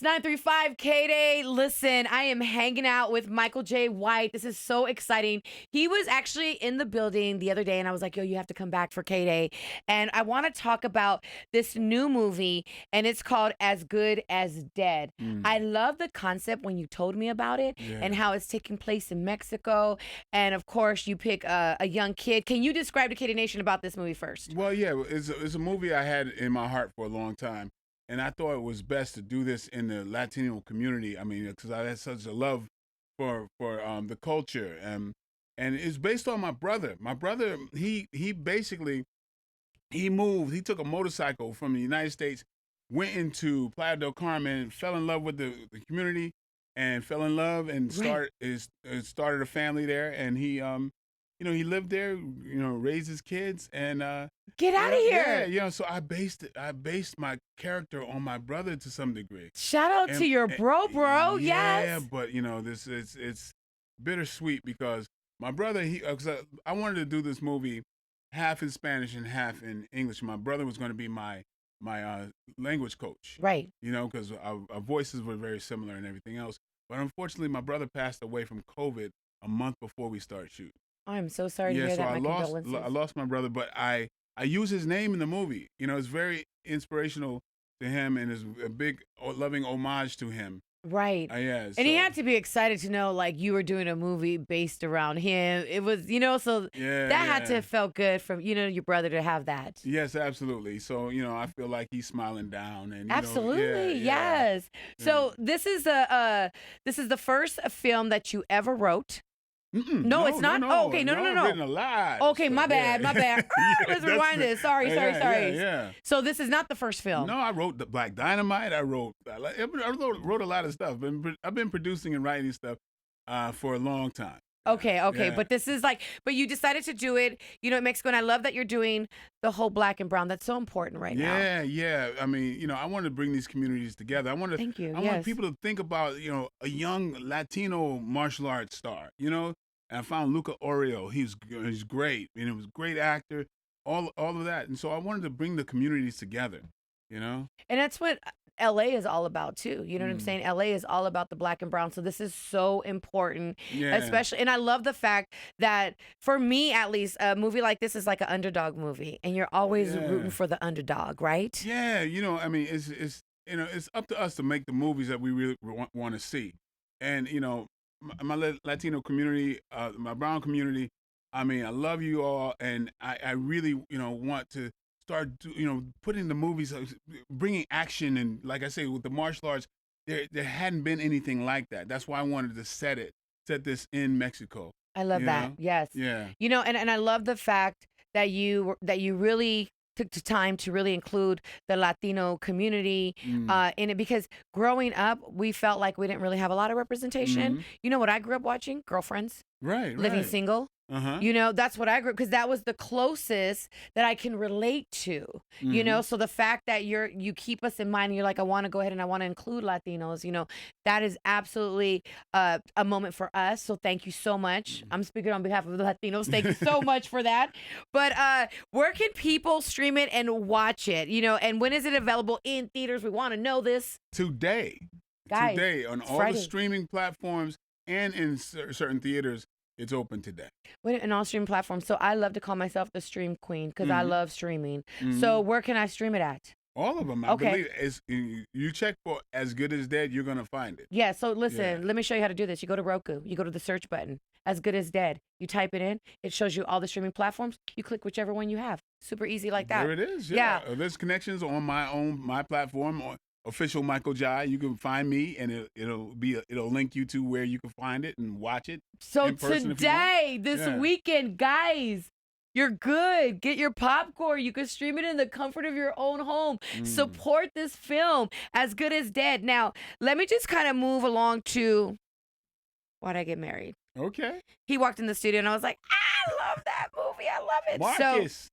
It's 935 KDAY. Listen, I am hanging out with Michael J. White. This is so exciting. He was actually in the building the other day, and I was like, yo, you have to come back for KDAY. And I want to talk about this new movie, and it's called As Good as Dead. I love the concept when you told me about it and how it's taking place in Mexico. And, of course, you pick a young kid. Can you describe to KDAY Nation about this movie first? Well, yeah, it's a movie I had in my heart for a long time. And I thought it was best to do this in the Latino community. I mean, because I had such a love for the culture, and it's based on my brother. My brother, he basically moved. He took a motorcycle from the United States, went into Playa Del Carmen, fell in love with the community, and fell in love and started a family there. And he he lived there, raised his kids, and get out of here. Yeah, so I based my character on my brother to some degree. Shout out to your bro. Yeah, Yes. but this it's bittersweet because my brother, cause I wanted to do this movie half in Spanish and half in English. My brother was going to be my language coach, right? Because our voices were very similar and everything else. But unfortunately, my brother passed away from COVID a month before we started shooting. I'm so sorry to hear that. I lost my brother, but I use his name in the movie. It's very inspirational to him and is a big loving homage to him. Right. And he had to be excited to know, like, you were doing a movie based around him. It was, so that had to have felt good from, your brother to have that. Yes, absolutely. So, I feel like he's smiling down. And absolutely, yes. So this is the first film that you ever wrote. No, it's not. No. Okay, no. I've written a lot. Okay, my bad. Let's rewind this. Sorry. Yeah. So this is not the first film. No, I wrote the Black Dynamite. I wrote a lot of stuff. I've been producing and writing stuff for a long time. Okay. Yeah. But this is but you decided to do it, in Mexico, and I love that you're doing the whole black and brown. That's so important right now. Yeah. I mean, I want to bring these communities together. I want people to think about, a young Latino martial arts star, and I found Luca Oreo. He's great, and it was a great actor, all of that. And so I wanted to bring the communities together, And that's what LA is all about too. You know what I'm saying? LA is all about the black and brown. So this is so important, especially. And I love the fact that for me, at least, a movie like this is like an underdog movie, and you're always rooting for the underdog, right? Yeah. I mean, it's up to us to make the movies that we really want to see. And, my Latino community, my brown community, I mean, I love you all. And I really, want to start, putting the movies, bringing action. And like I say, with the martial arts, there hadn't been anything like that. That's why I wanted to set this in Mexico. I love that. Yes. Yeah. And I love the fact that you really took the time to really include the Latino community in it, because growing up, we felt like we didn't really have a lot of representation. You know what I grew up watching? Girlfriends. Right. Living single. That's what I grew up, because that was the closest that I can relate to, so the fact that you keep us in mind and you're like, I want to go ahead and I want to include Latinos, that is absolutely a moment for us. So thank you so much. I'm speaking on behalf of the Latinos. Thank you so much for that. But where can people stream it and watch it, and when is it available in theaters? We want to know this. Today. Guys, today on all Friday. The streaming platforms and in certain theaters. It's open today. And all streaming platforms. So I love to call myself the stream queen, because I love streaming. So where can I stream it at? All of them. I believe you check for As Good as Dead, you're going to find it. Yeah. So listen, let me show you how to do this. You go to Roku. You go to the search button. As Good as Dead. You type it in. It shows you all the streaming platforms. You click whichever one you have. Super easy like that. There it is. Yeah. There's connections on my platform. Official Michael J. You can find me, and it'll link you to where you can find it and watch it. So today, this weekend, guys, you're good. Get your popcorn. You can stream it in the comfort of your own home. Support this film, As Good as Dead. Now, let me just kind of move along to Why'd I Get Married? Okay. He walked in the studio, and I was like, I love that movie. I love it. Marcus.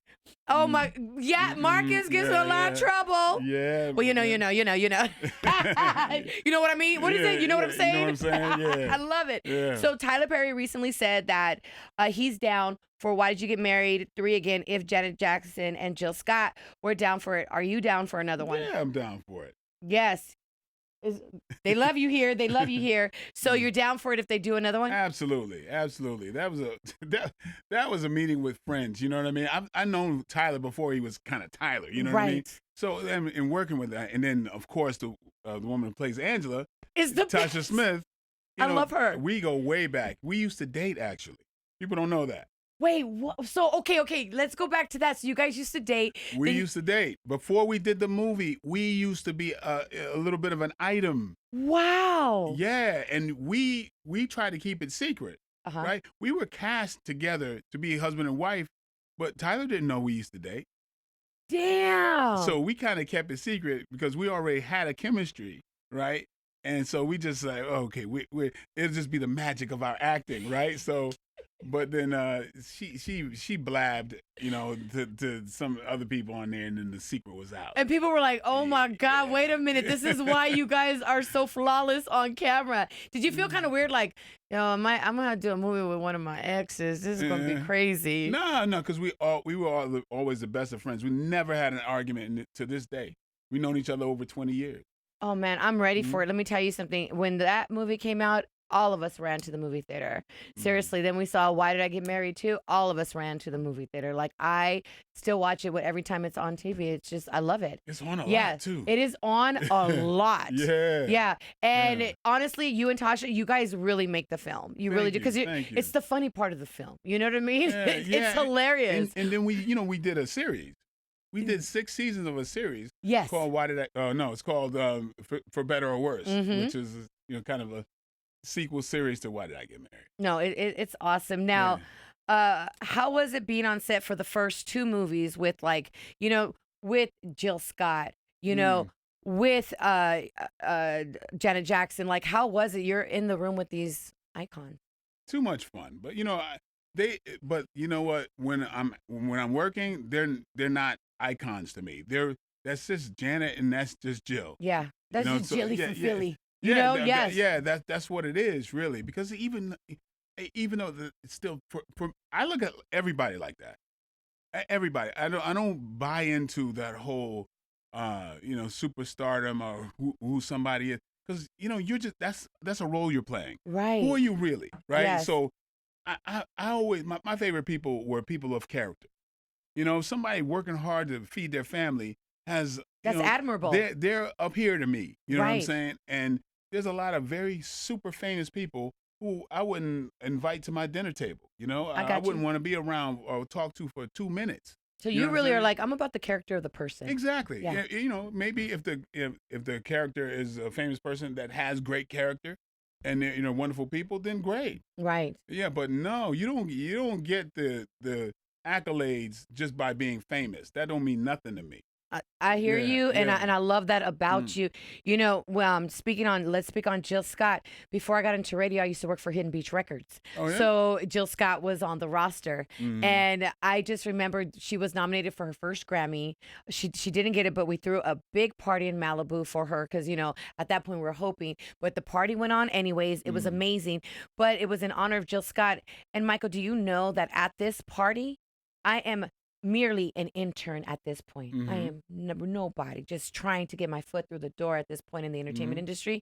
Marcus gives me a lot of trouble. Yeah. Well, you know. You know what I mean? What is it? You know what I'm saying? You know what I'm saying? Yeah. I love it. Yeah. So Tyler Perry recently said that he's down for Why Did You Get Married 3 again if Janet Jackson and Jill Scott were down for it. Are you down for another one? Yeah, I'm down for it. Yes. Is they love you here. They love you here. So you're down for it if they do another one? Absolutely, absolutely. That was a that was a meeting with friends. You know what I mean? I known Tyler before he was kind of Tyler. You know what I mean? Right. So in working with that, and then of course the woman who plays Angela, Is the Tasha best. Smith. You I know, love her. we go way back. We used to date actually. People don't know that. Wait, so okay, let's go back to that. So you guys used to date. We used to date before we did the movie. We used to be a little bit of an item. Wow. Yeah, and we tried to keep it secret, Uh-huh. right? We were cast together to be husband and wife, but Tyler didn't know we used to date. Damn. So we kind of kept it secret because we already had a chemistry, right? And so we just like, okay, it'll just be the magic of our acting, right? So, but then she blabbed, you know, to some other people on there, and then the secret was out. And people were like, "Oh my God, wait a minute! This is why you guys are so flawless on camera." Did you feel kind of weird, like, yo, I'm gonna do a movie with one of my exes? This is gonna be crazy. No, because we were always the best of friends. We never had an argument to this day. We've known each other over 20 years. Oh man, I'm ready for it. Let me tell you something. When that movie came out, all of us ran to the movie theater. Seriously. Then we saw Why Did I Get Married Too? All of us ran to the movie theater. Like, I still watch it every time it's on TV. It's just, I love it. It's on a lot too. It is on a lot. Yeah. And honestly, you and Tasha, you guys really make the film. You really do, because it's the funny part of the film. You know what I mean? It's hilarious. And then we did a series. We did 6 seasons of a series. Yes. Called Why Did I? Oh no, it's called For Better or Worse, which is kind of a sequel series to Why Did I Get Married. No, it's awesome. Now, how was it being on set for the first 2 movies with, like, you know, with Jill Scott, you know, with Janet Jackson? Like, how was it? You're in the room with these icons. Too much fun, but but you know what? When I'm working, they're not icons to me. That's just Janet and that's just Jill. Yeah, that's just Jilly from Philly. You know, that's what it is, really. Because even though it's still, I look at everybody like that. Everybody, I don't buy into that whole, superstardom or who somebody is, because you're just that's a role you're playing. Right. Who are you really? Right. Yes. So, I always my favorite people were people of character. Somebody working hard to feed their family that's admirable. They're up here to me. You know what I'm Right. saying? And there's a lot of very super famous people who I wouldn't invite to my dinner table. I wouldn't want to be around or talk to for 2 minutes. So You know you what I'm really are saying? like, I'm about the character of the person. Exactly. Yeah. Maybe if the character is a famous person that has great character and they're wonderful people, then great. Right. Yeah, but no, you don't get the accolades just by being famous. That don't mean nothing to me. I hear Yeah, you, and yeah. I love that about you. Let's speak on Jill Scott. Before I got into radio, I used to work for Hidden Beach Records. Oh, yeah? So Jill Scott was on the roster, Mhm. and I just remembered she was nominated for her first Grammy. She didn't get it, but we threw a big party in Malibu for her because at that point we were hoping. But the party went on anyways. It was amazing, but it was in honor of Jill Scott. And Michael, do you know that at this party, I am merely an intern at this point. I am nobody, just trying to get my foot through the door at this point in the entertainment industry.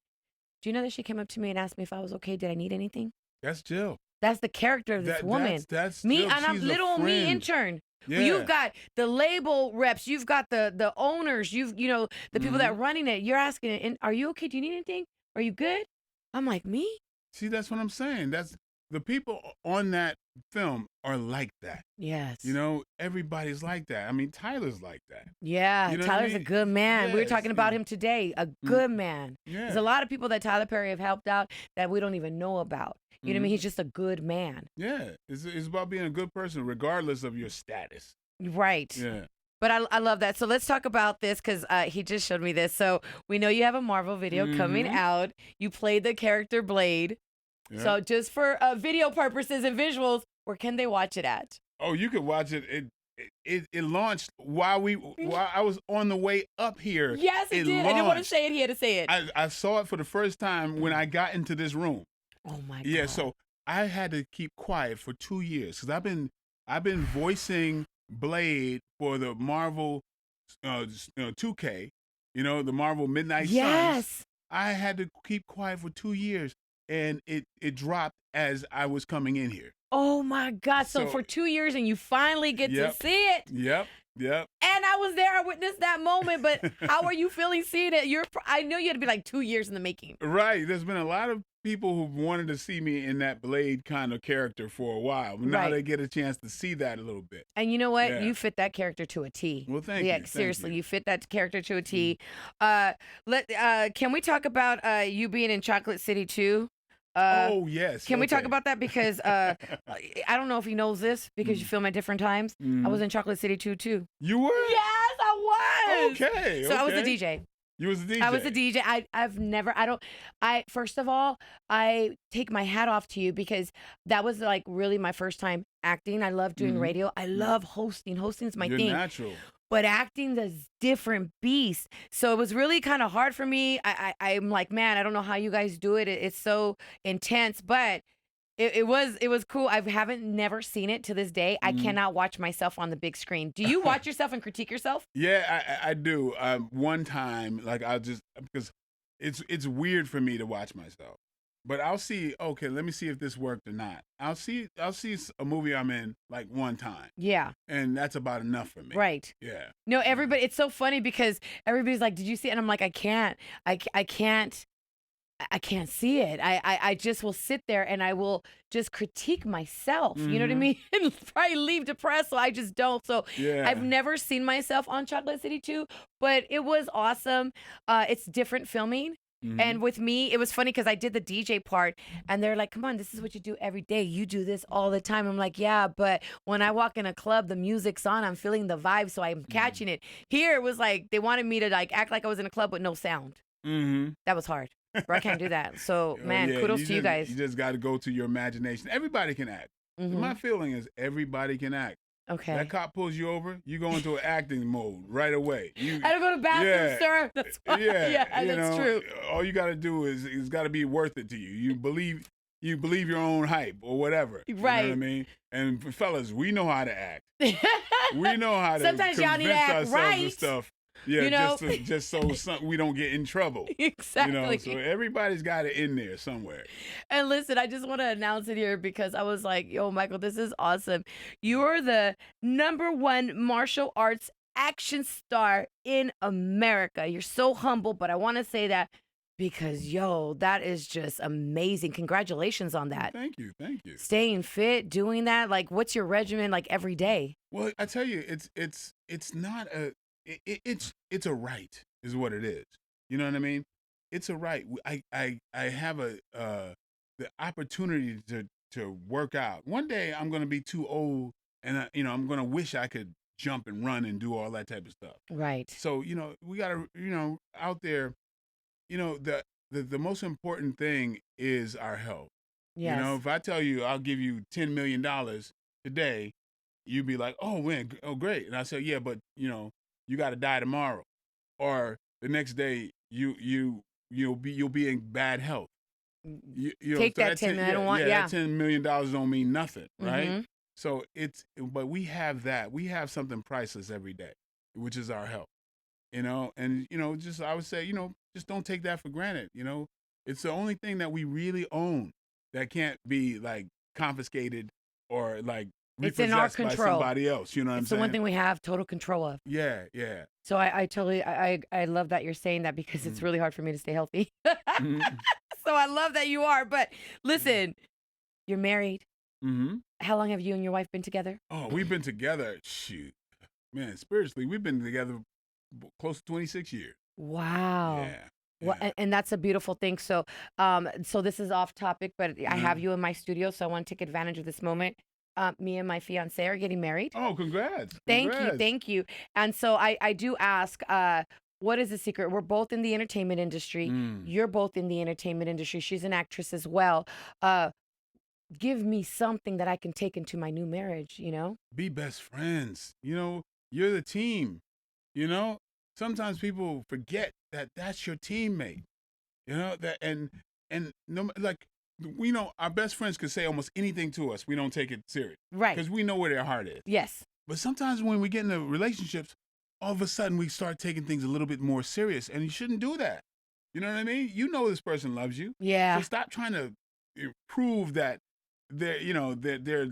Do you know that she came up to me and asked me if I was okay? Did I need anything? That's Jill. That's the character of this woman. That's Me, Jill. and I'm She's a little me friend. intern. Yeah. You've got the label reps. You've got the owners. The people that are running it. You're asking, and are you okay? Do you need anything? Are you good? I'm like, me? See, that's what I'm saying. That's the people on that film are like that. Yes. Everybody's like that. I mean, Tyler's like that. Yeah, You know what I Tyler's a mean? good man. We were Yes, talking about yeah. him today. A good man. Yeah. There's a lot of people that Tyler Perry have helped out that we don't even know about. You know what I mean? He's just a good man. Yeah. It's about being a good person regardless of your status. Right. Yeah. But I love that. So let's talk about this because he just showed me this. So we know you have a Marvel video coming out. You played the character Blade. Yeah. So just for video purposes and visuals, where can they watch it at? Oh, you could watch it. It launched while I was on the way up here. Yes, it did. I didn't want to say it. He had to say it. I saw it for the first time when I got into this room. Oh my God. Yeah, so I had to keep quiet for 2 years because I've been voicing Blade for the Marvel 2K, the Marvel Midnight Suns. Yes. I had to keep quiet for 2 years, and it dropped as I was coming in here. Oh my God. So So, for 2 years and you finally get to yep, see it. yep, yep. And I was there, I witnessed that moment, but how are you feeling seeing it? I know you had to be like 2 years in the making. Right. There's been a lot of people who've wanted to see me in that Blade kind of character for a while. But now Right. they get a chance to see that a little bit. And you know what? Yeah. You fit that character to a T. Well, thank Yeah, you. Thank seriously, you. you fit that character to a T. Can we talk about you being in Chocolate City too? Oh, yes. Can we talk Okay. about that? Because I don't know if he knows this because you film at different times. I was in Chocolate City too. You were? Yes, I was. Okay. So I was the okay. DJ. You was the DJ. I was the DJ. First of all, I take my hat off to you because that was like really my first time acting. I love doing radio. I love hosting. Hosting is my You're thing. natural. But acting is different beast. So it was really kind of hard for me. I'm like, man, I don't know how you guys do it. It's so intense, but it was cool. I haven't never seen it to this day. I cannot watch myself on the big screen. Do you watch yourself and critique yourself? Yeah, I do. One time, like because it's weird for me to watch myself, but I'll see. Okay, let me see if this worked or not. I'll see a movie I'm in like one time, Yeah. and that's about enough for me. Right. Yeah. No, everybody. It's so funny because everybody's like, "Did you see it?" And I'm like, "I can't. I can't. I can't see it. I just will sit there and I will just critique myself. You know what I mean? And probably leave depressed. So I just don't. So Yeah. I've never seen myself on Chocolate City 2, but it was awesome. It's different filming. And with me, it was funny because I did the DJ part and they're like, come on, this is what you do every day. You do this all the time. I'm like, yeah, but when I walk in a club, the music's on. I'm feeling the vibe. So I'm catching it. Here it was like, they wanted me to like act like I was in a club with no sound. That was hard. Bro, I can't do that. So, man, yeah, kudos to you guys. You just got to go to your imagination. Everybody can act. My feeling is everybody can act. Okay. That cop pulls you over, you go into an acting mode right away. I don't go to the bathroom, sir. That's why. Yeah, that's true. All you got to do is it's got to be worth it to you. You believe your own hype or whatever. Right. You know what I mean? And fellas, we know how to act. We know how to Sometimes y'all need to act ourselves right. and stuff. Yeah, you know? just so we don't get in trouble. Exactly. You know, so everybody's got it in there somewhere. And listen, I just want to announce it here because I was like, yo, Michael, this is awesome. You are the #1 martial arts action star in America. You're so humble, but I want to say that because, yo, that is just amazing. Congratulations on that. Thank you. Staying fit, doing that. Like, what's your regimen like every day? Well, I tell you, it's not a it's a right is what it is. You know what I mean? It's a right. I have the opportunity to work out. One day I'm going to be too old and I'm going to wish I could jump and run and do all that type of stuff. Right. So, we got to out there, the most important thing is our health. Yes. If I tell you I'll give you $10 million today, you'd be like, "Oh man, oh great." And I say, "Yeah, but you got to die tomorrow," or the next day you'll be in bad health. Take that 10 million. I don't want. Yeah, that $10 million don't mean nothing, right? So but we have that. We have something priceless every day, which is our health. And just I would say, just don't take that for granted. It's the only thing that we really own that can't be like confiscated or like it's in our repossessed by control. Somebody else. You know what I'm It's saying? the one thing we have total control of. Yeah. So I totally I love that you're saying that because it's really hard for me to stay healthy. So I love that you are. But listen, you're married. How long have you and your wife been together? Oh, we've been together. Shoot, man, spiritually, we've been together close to 26 years. Wow. Yeah. Well, and that's a beautiful thing. So, so this is off topic, but I have you in my studio, so I want to take advantage of this moment. Me and my fiance are getting married. Oh, congrats. Thank you. And so I do ask, what is the secret? We're both in the entertainment industry. You're both in the entertainment industry. She's an actress as well. Give me something that I can take into my new marriage, Be best friends. You're the team. Sometimes people forget that that's your teammate. That and no, like we know our best friends could say almost anything to us. We don't take it serious. Right. Because we know where their heart is. Yes. But sometimes when we get into relationships, all of a sudden we start taking things a little bit more serious, and you shouldn't do that. You know what I mean? You know this person loves you. Yeah. So stop trying to prove that they're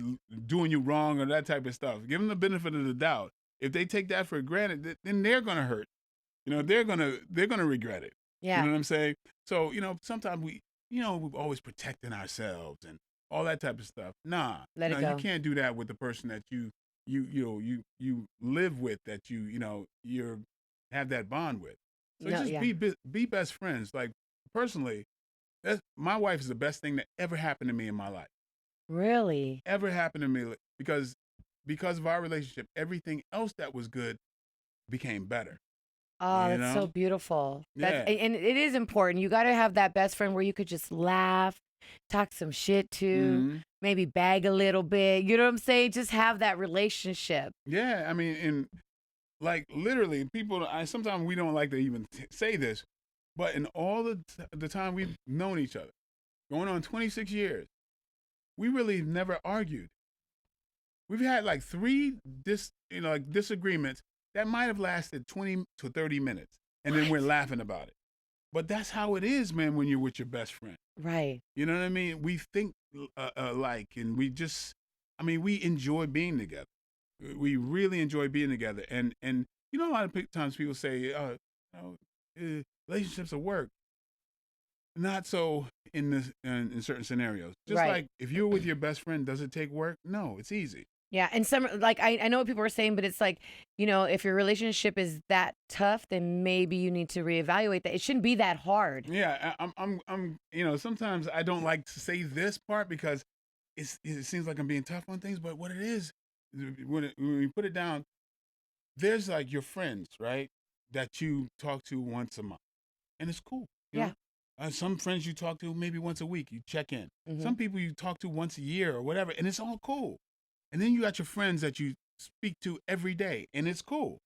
doing you wrong or that type of stuff. Give them the benefit of the doubt. If they take that for granted, then they're gonna hurt. They're gonna regret it. You Yeah. know what I'm saying? So sometimes we're always protecting ourselves and all that type of stuff. Nah, Let it no, go. you can't do that with the person that you live with, that you're have that bond with. So No, just yeah. be best friends. Like personally, my wife is the best thing that ever happened to me in my life. Really? Ever happened to me, because of our relationship, everything else that was good became better. Oh, You that's so know? beautiful. Yeah. And it is important. You got to have that best friend where you could just laugh, talk some shit to, hmm maybe bag a little bit. You know what I'm saying? Just have that relationship. Yeah. I mean, and like literally, sometimes we don't like to even say this, but in all the time we've known each other, going on 26 years, we really never argued. We've had like three disagreements that might have lasted 20 to 30 minutes, and then we're What? laughing about it. But that's how it is, man, when you're with your best friend. Right. You know what I mean? We think alike, and we enjoy being together. We really enjoy being together. And a lot of times people say, relationships are work. Not so in certain scenarios. Just Right. like if you're with your best friend, does it take work? No, it's easy. Yeah. And some, like, I know what people are saying, but it's like, if your relationship is that tough, then maybe you need to reevaluate that. It shouldn't be that hard. Yeah, I'm. Sometimes I don't like to say this part because it seems like I'm being tough on things. But what it is, when we put it down, there's like your friends, right? That you talk to once a month, and it's cool. Yeah. Some friends you talk to maybe once a week, you check in. hmm Some people you talk to once a year or whatever, and it's all cool. And then you got your friends that you speak to every day, and it's cool.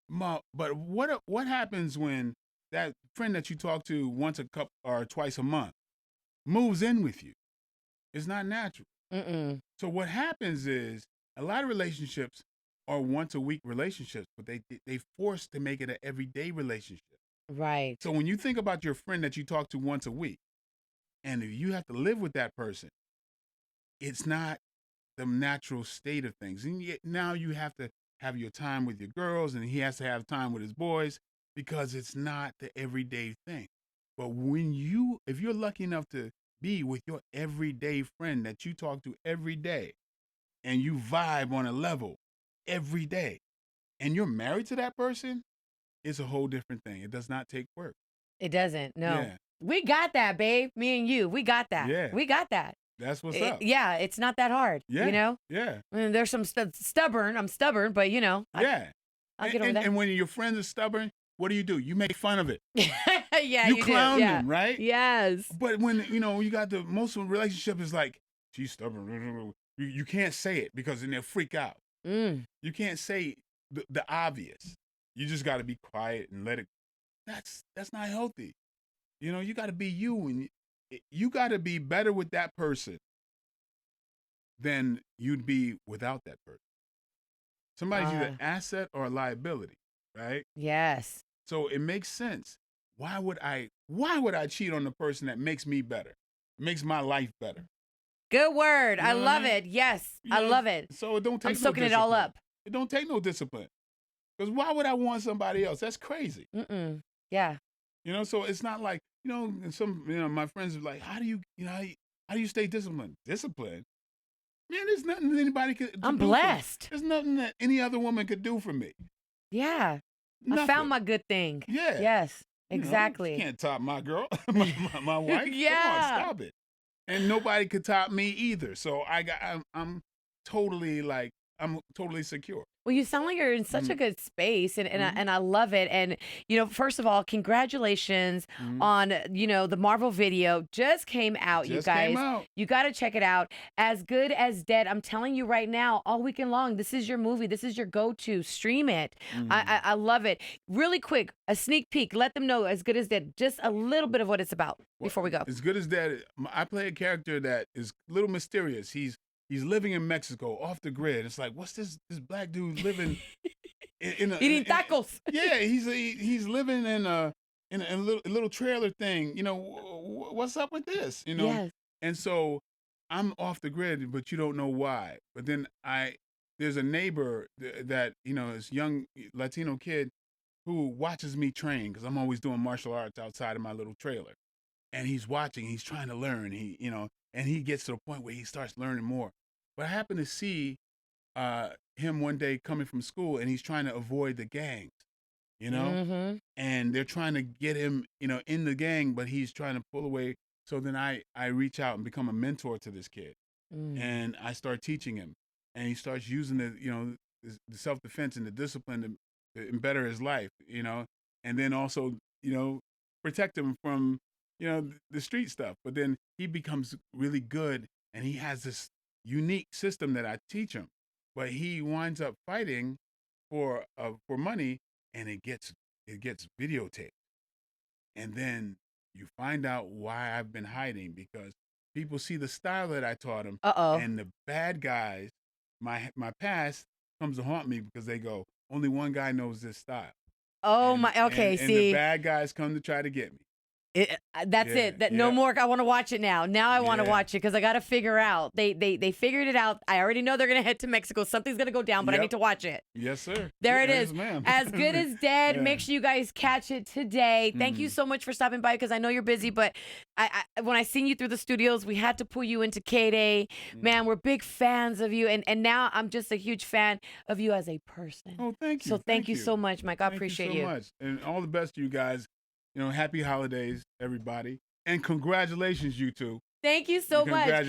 But what happens when that friend that you talk to once a couple or twice a month moves in with you? It's not natural. Mm-mm. So what happens is a lot of relationships are once a week relationships, but they forced to make it an everyday relationship. Right. So when you think about your friend that you talk to once a week, and if you have to live with that person, it's not the natural state of things. And yet now you have to have your time with your girls, and he has to have time with his boys, because it's not the everyday thing. But if you're lucky enough to be with your everyday friend that you talk to every day, and you vibe on a level every day, and you're married to that person, it's a whole different thing. It does not take work. It doesn't. No. Yeah. We got that, babe. Me and you. We got that. Yeah. We got that. That's what's up. Yeah, it's not that hard. Yeah. Yeah. I mean, there's some stubborn. I'm stubborn, but Yeah. I'll get over that. And when your friends are stubborn, what do? You make fun of it. Yeah, You you clown do. them, right? Yes. But when you got the most of the relationship is like, she's stubborn. You can't say it because then they'll freak out. Mm. You can't say the obvious. You just got to be quiet and let it. That's not healthy. You got to be you, and you got to be better with that person than you'd be without that person. Somebody's either an asset or a liability, right? Yes. So it makes sense. Why would I cheat on the person that makes me better, makes my life better? Good word. You know I what love I mean? it. Yes. I love it. So it don't take I'm soaking it all up. It don't take no discipline. Because why would I want somebody else? That's crazy. Mm-mm. Yeah. So it's not like, some, my friends are like, how do you stay disciplined? Disciplined? Man, there's nothing anybody could do. I'm blessed. There's nothing that any other woman could do for me. Yeah. Nothing. I found my good thing. Yeah. Yes. Exactly. You can't top my girl, my wife. Yeah. Come on, stop it. And nobody could top me either. So I'm totally secure. Well, you sound like you're in such a good space, and I love it. And first of all, congratulations on the Marvel video just came out. You Just guys, came out. you got to check it out. As Good as Dead. I'm telling you right now, all weekend long, this is your movie. This is your go-to. Stream it. I love it. Really quick, a sneak peek. Let them know As Good as Dead. Just a little bit of what it's about before we go. As Good as Dead. I play a character that is a little mysterious. He's living in Mexico, off the grid. It's like, what's this black dude living Eating tacos. Yeah, he's living in in a little trailer thing. What's up with this? Yes. And so I'm off the grid, but you don't know why. But then there's a neighbor that this young Latino kid who watches me train because I'm always doing martial arts outside of my little trailer, and he's watching. He's trying to learn. And he gets to a point where he starts learning more. But I happen to see him one day coming from school, and he's trying to avoid the gangs, you know, Mm-hmm. and they're trying to get him, in the gang, but he's trying to pull away. So then I reach out and become a mentor to this kid, Mm. and I start teaching him, and he starts using the self defense and the discipline to better his life, and then also protect him from the street stuff. But then he becomes really good, and he has this unique system that I teach him, but he winds up fighting for money, and it gets videotaped, and then you find out why I've been hiding because people see the style that I taught them, Uh-oh. and the bad guys, my past comes to haunt me because they go, only one guy knows this style, Oh and my. and Okay. and the See. bad guys come to try to get me. That's Yeah, it. That no yeah, more. I want to watch it now. Now I want to yeah. watch it because I got to figure out. They figured it out. I already know they're gonna head to Mexico. Something's gonna go down, but I Yep. need to watch it. Yes, sir. There it Yes, is. ma'am. As Good as Dead. Yeah. Make sure you guys catch it today. Thank you Mhm. so much for stopping by because I know you're busy, but when I seen you through the studios, we had to pull you into KDAY. Man, we're big fans of you, and now I'm just a huge fan of you as a person. Oh, thank you. So thank you so much, Mike. I Thank appreciate you you. so much. And all the best to you guys. Happy holidays, everybody. And congratulations, you two. Thank you so much. Congratulations.